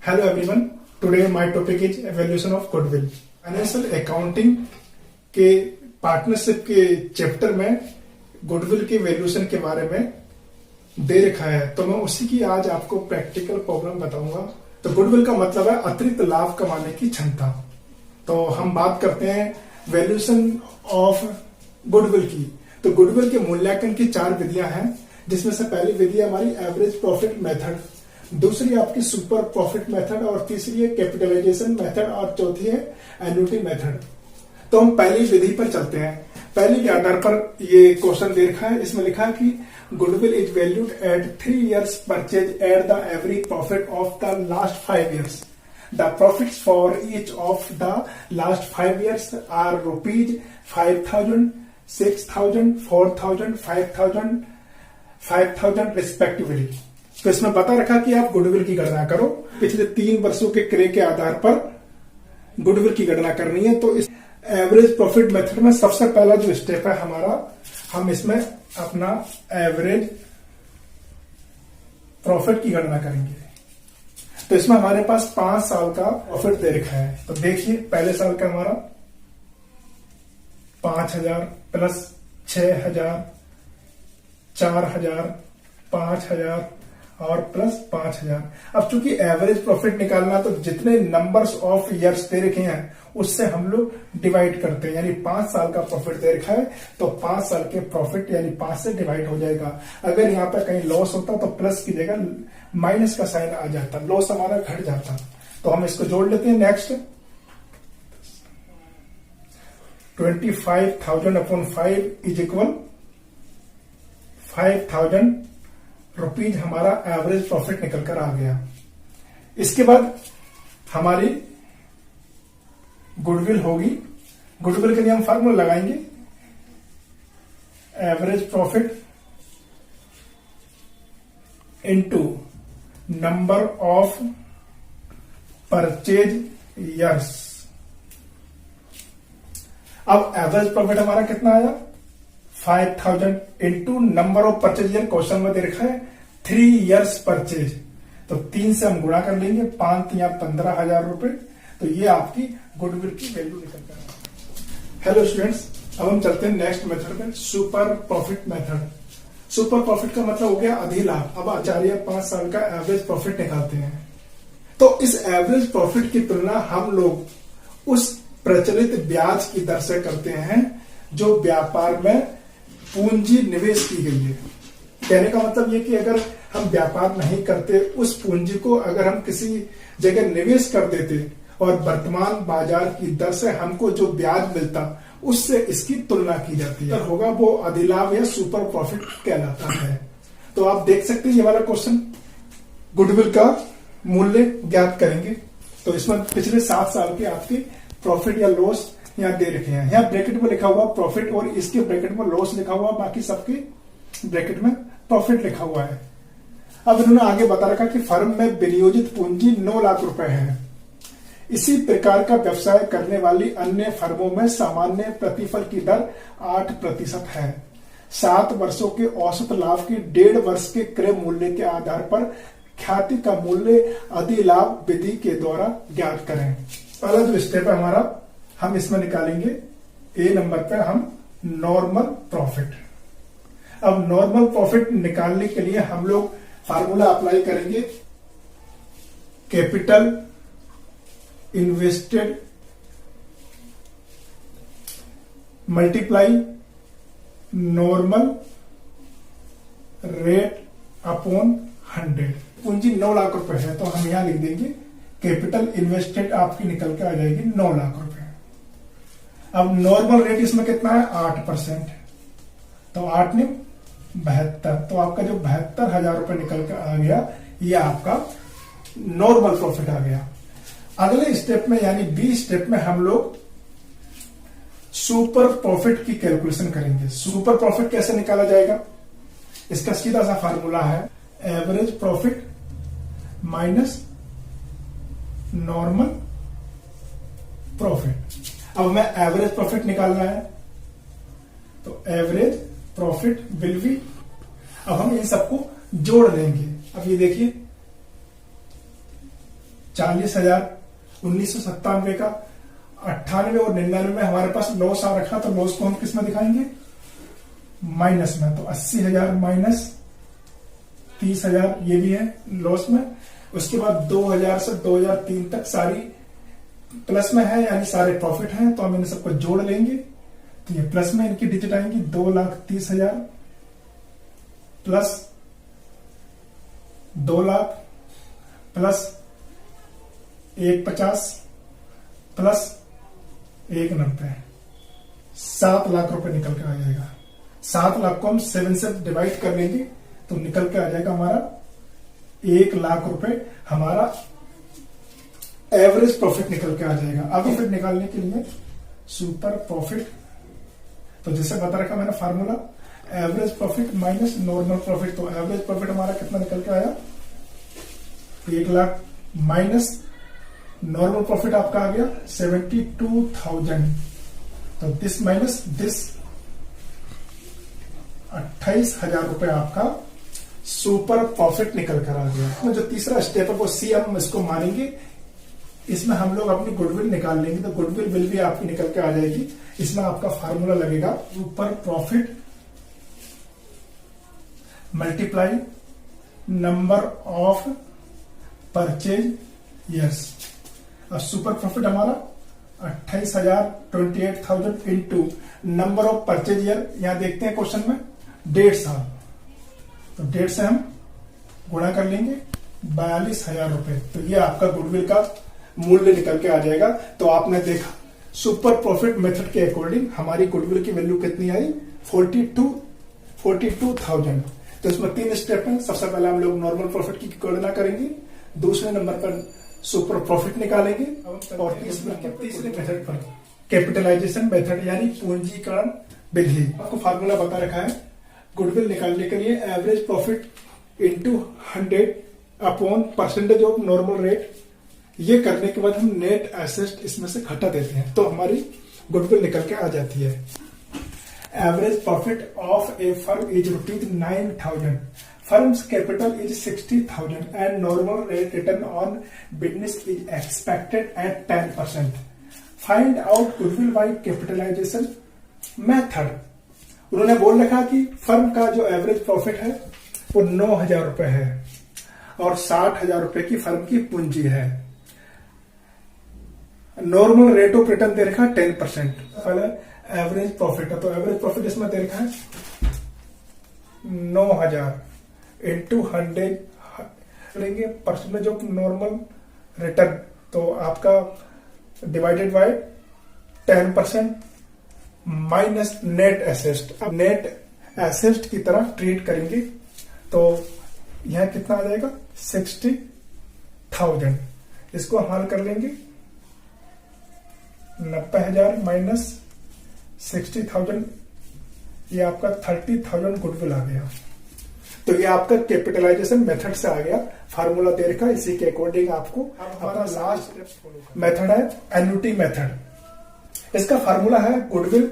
Hello everyone. Today my topic is evaluation of goodwill. Financial accounting के partnership के chapter में goodwill के valuation के बारे में दे रखा है, तो मैं उसी की आज आपको प्रैक्टिकल प्रॉब्लम बताऊंगा। तो गुडविल का मतलब है अतिरिक्त लाभ कमाने की क्षमता। तो हम बात करते हैं वैल्यूएशन ऑफ गुडविल की। तो गुडविल के मूल्यांकन की 4 विधियां हैं, जिसमें से पहली विधि है हमारी एवरेज प्रॉफिट मेथड, दूसरी आपकी सुपर प्रॉफिट मेथड, और तीसरी है कैपिटलाइजेशन मेथड, और चौथी है एन्युटी मेथड। तो हम पहली विधि पर चलते हैं। पहली के आधार पर ये क्वेश्चन दे रखा है, इसमें लिखा है कि goodwill is valued at 3 years purchase at the average profit of the last 5 years. The profits for each of the last 5 years are rupees 5,000, 6,000, 4,000, 5,000 respectively. तो इसमें बता रखा कि आप गुडविल की गणना करो। पिछले 3 वर्षों के क्रय के आधार पर गुडविल की गणना करनी है। तो इस एवरेज प्रॉफिट मेथड में सबसे पहला जो स्टेप है हमारा, हम इसमें अपना एवरेज प्रॉफिट की गणना करेंगे। तो इसमें हमारे पास 5 साल का प्रॉफिट दे रखा है। तो देखिए पहले साल का हमारा 5,000 प्लस 6,000, 4,000, 5,000 और प्लस 5,000। अब चूंकि एवरेज प्रॉफिट निकालना, तो जितने नंबर्स ऑफ ईयर्स दे रखे हैं उससे हम लोग डिवाइड करते हैं। यानी 5 साल का प्रॉफिट दे रखा है तो 5 साल के प्रॉफिट यानी 5 से डिवाइड हो जाएगा। अगर यहाँ पे कहीं लॉस होता तो प्लस की जगह माइनस का साइन आ जाता, लॉस हमारा घट जाता। तो हम इसको जोड़ लेते हैं। Next 25,000 upon 5 is equal 5,000 rupees हमारा एवरेज प्रॉफिट निकल कर आ गया। इसके बाद हमारी गुडविल होगी। गुडविल के लिए हम फार्मूला लगाएंगे, average profit into number of purchase years. अब एवरेज प्रॉफिट हमारा कितना आया, 5,000 into number of purchase year. Question में दे रखा है 3 years परचेज, तो 3 से हम गुणा कर लेंगे, 5 या 15,000 रुपए। तो ये आपकी गुडविल की वैल्यू निकल कर आएगी। हेलो स्टूडेंट्स, अब हम चलते हैं नेक्स्ट मेथड में, super profit method. Super profit का मतलब हो गया अधिलाभ। अब आचार्य 5 साल का एवरेज प्रॉफिट निकालते हैं। तो इस एवरेज प्रॉफिट की तुलना हम लोग उस प्रचलित ब्याज की दर से करते हैं जो व्यापार में पूंजी निवेश की गई है। कहने का मतलब ये कि अगर हम व्यापार नहीं करते, उस पूंजी को अगर हम किसी जगह निवेश कर देते और वर्तमान बाजार की दर से हमको जो ब्याज मिलता, उससे इसकी तुलना की जाती है, होगा वो अधिलाभ या सुपर प्रॉफिट कहलाता है। तो आप देख सकते हैं ये वाला क्वेश्चन, गुडविल का मूल्य ज्ञात करेंगे। तो इसमें पिछले 7 साल के आपके प्रॉफिट या लॉस यहाँ दे रखे हैं। यहाँ ब्रैकेट में लिखा हुआ प्रॉफिट और इसके ब्रैकेट में लॉस लिखा हुआ, बाकी सबके ब्रैकेट में प्रॉफिट लिखा हुआ है। अब इन्होंने आगे बता रखा कि फर्म में विनियोजित पूंजी 9 लाख रुपए है। इसी प्रकार का व्यवसाय करने वाली अन्य फर्मों में सामान्य प्रतिफल की दर 8% है। 7 वर्षों के औसत लाभ की 1.5 वर्ष के क्रय मूल्य के आधार पर ख्याति का मूल्य अधिलाभ विधि के द्वारा ज्ञात करें। पहला जो स्टेप है हमारा, हम इसमें निकालेंगे ए नंबर पे हम नॉर्मल प्रॉफिट। अब नॉर्मल प्रॉफिट निकालने के लिए हम लोग फार्मूला अप्लाई करेंगे, capital invested multiply normal rate upon 100। पूंजी 9 लाख रुपए है, तो हम यहां लिख देंगे कैपिटल इन्वेस्टेड आपकी निकल के आ जाएगी 9 लाख रुपए। अब नॉर्मल रेट इसमें कितना है, 8%। तो 8 ने 72, तो आपका जो 72,000 रुपए निकल कर आ गया, ये आपका नॉर्मल प्रॉफिट आ गया। अगले स्टेप में यानी बी स्टेप में हम लोग सुपर प्रॉफिट की कैलकुलेशन करेंगे। सुपर प्रॉफिट कैसे निकाला जाएगा, इसका सीधा सा फार्मूला है average profit minus normal profit. अब मैं एवरेज प्रॉफिट निकालना है, तो एवरेज प्रॉफिट विल बी, अब हम इन सबको जोड़ लेंगे। अब ये देखिए 40,1997 का 98 और 99 में हमारे पास लॉस आ रखा, तो लॉस को हम किस में दिखाएंगे? माइनस में। तो 80,000 माइनस 30,000 ये भी है लॉस में। उसके बाद 2000 से 2003 तक सारी प्लस में है, यानी सारे प्रॉफिट हैं, तो हम इन सबको जोड़ लेंगे तो ये प्लस में इनकी डिजिट आएंगी। 2,30,000 plus 2 lakh plus 1,50 plus 1,90, 7 lakh रुपए निकल के आ जाएगा। 7 लाख को हम 7 से डिवाइड कर लेंगे तो निकल के आ जाएगा हमारा 1 लाख रुपए हमारा एवरेज प्रॉफिट निकल के आ जाएगा। अब प्रॉफिट निकालने के लिए सुपर प्रॉफिट, तो जैसे बता रखा मैंने formula, average profit minus normal profit. तो एवरेज प्रॉफिट हमारा कितना निकल के आया? 1 लाख माइनस नॉर्मल प्रॉफिट आपका आ गया 72,000। तो दिस माइनस दिस 28,000 रुपए आपका सुपर प्रॉफिट निकल कर आ गया। जो तीसरा स्टेप है वो सी, हम इसको मानेंगे। इसमें हम लोग अपनी गुडविल निकाल लेंगे, तो गुडविल बिल भी आपकी निकल के आ जाएगी। इसमें आपका फार्मूला लगेगा super profit multiply number of purchase years. अब सुपर प्रॉफिट हमारा 28,000 into number of purchase year. यहां देखते हैं क्वेश्चन में 1.5 साल, तो 1.5 से हम गुणा कर लेंगे 42,000 रुपए। तो ये आपका गुडविल का मूल्य निकल के आ जाएगा। तो आपने देखा सुपर प्रॉफिट मेथड के अकॉर्डिंग हमारी गुडविल की वैल्यू कितनी आई? 42,000। तो इसमें 3 स्टेप है। सबसे पहले हम लोग नॉर्मल प्रॉफिट की गणना करेंगे, दूसरे नंबर पर सुपर प्रॉफिट निकालेंगे, और तीसरे मेथड पर कैपिटलाइजेशन मेथड यानी पूंजीकरण विधि। आपको फार्मूला बता रखा है गुडविल निकालने के लिए, average profit into 100 upon percentage of normal rate. ये करने के बाद हम नेट एसेट इसमें से घटा देते हैं, तो हमारी गुडविल निकल के आ जाती है। Average profit of A firm is ₹9,000, firm's capital is 60,000 and normal rate return on business is expected at 10%. Find out goodwill by capitalization method. उन्होंने बोल रखा कि फर्म का जो एवरेज प्रॉफिट है वो 9,000 रुपए है और 60,000 रुपए की फर्म की पूंजी है। नॉर्मल रेट ऑफ रिटर्न दे रखा है 10%। पहले एवरेज प्रॉफिट है, तो एवरेज प्रॉफिट इसमें दे रखा है 9,000 इंटू 100 लेंगे परसेंटेज ऑफ नॉर्मल रिटर्न, तो आपका divided by 10% minus net asset. अब नेट एसेट की तरह ट्रीट करेंगे तो यह कितना आ जाएगा? 60,000। इसको हल कर लेंगे 90,000 माइनस 60,000, ये आपका 30,000 गुडविल आ गया। तो ये आपका कैपिटलाइजेशन मेथड से आ गया, फार्मूला दे रखा है, इसी के अकॉर्डिंग आपको अपना लास्ट मेथड है एन्युटी मेथड। इसका फार्मूला है goodwill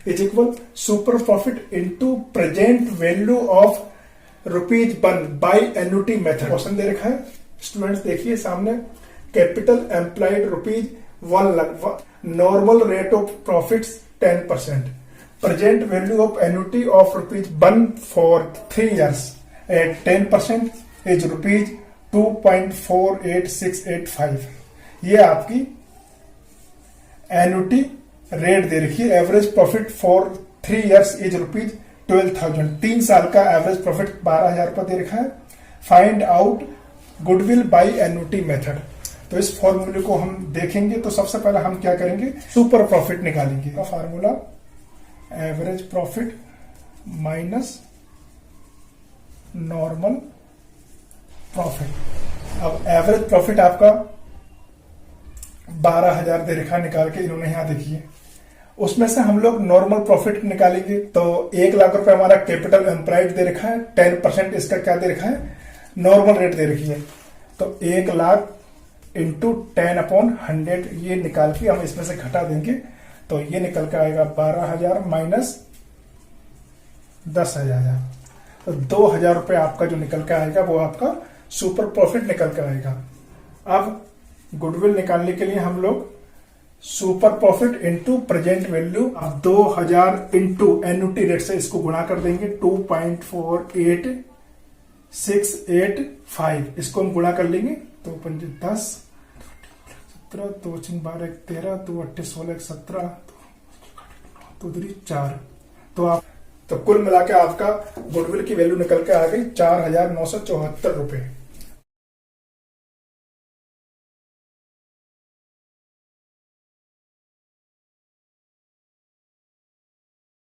is equal super profit into present value of ₹1 by annuity method. Question दे रखा है स्टूडेंट्स, देखिए सामने, capital employed ₹1 lakh, normal rate of profits 10%, present value of annuity of ₹1 for 3 years at 10% is ₹2.48685। ये आपकी annuity rate दे रखी है। Average profit for 3 years is ₹12,000। 3 साल का एवरेज प्रॉफिट 12,000 रुपए दे रखा है। Find out goodwill by annuity method. तो इस फॉर्मूले को हम देखेंगे, तो सबसे पहले हम क्या करेंगे? सुपर प्रॉफिट निकालेंगे। का formula average profit minus normal profit. अब एवरेज प्रॉफिट आपका 12,000 दे रखा निकाल के इन्होंने यहां देखिए, उसमें से हम लोग नॉर्मल प्रॉफिट निकालेंगे। तो 1 लाख रुपए हमारा कैपिटल एम्प्लॉयड दे रखा है, 10% इसका क्या दे रखा है? नॉर्मल रेट दे रखी है। तो 1 लाख इंटू 10/100 ये निकाल के हम इसमें से घटा देंगे, तो ये निकल के आएगा 12,000 माइनस 10,000, तो 2,000 रुपए आपका जो निकल के आएगा वो आपका सुपर प्रॉफिट निकल के आएगा। अब गुडविल निकालने के लिए हम लोग super profit into present value, अब 2000 इंटू एन्युटी रेट से इसको गुणा कर देंगे 2.48685, इसको हम गुणा कर लेंगे तो 10 17 2 12 13 2 8 16 17 2 4, तो कुल मिला के आपका गुडविल की वैल्यू निकल के आ गई 4974 रुपए।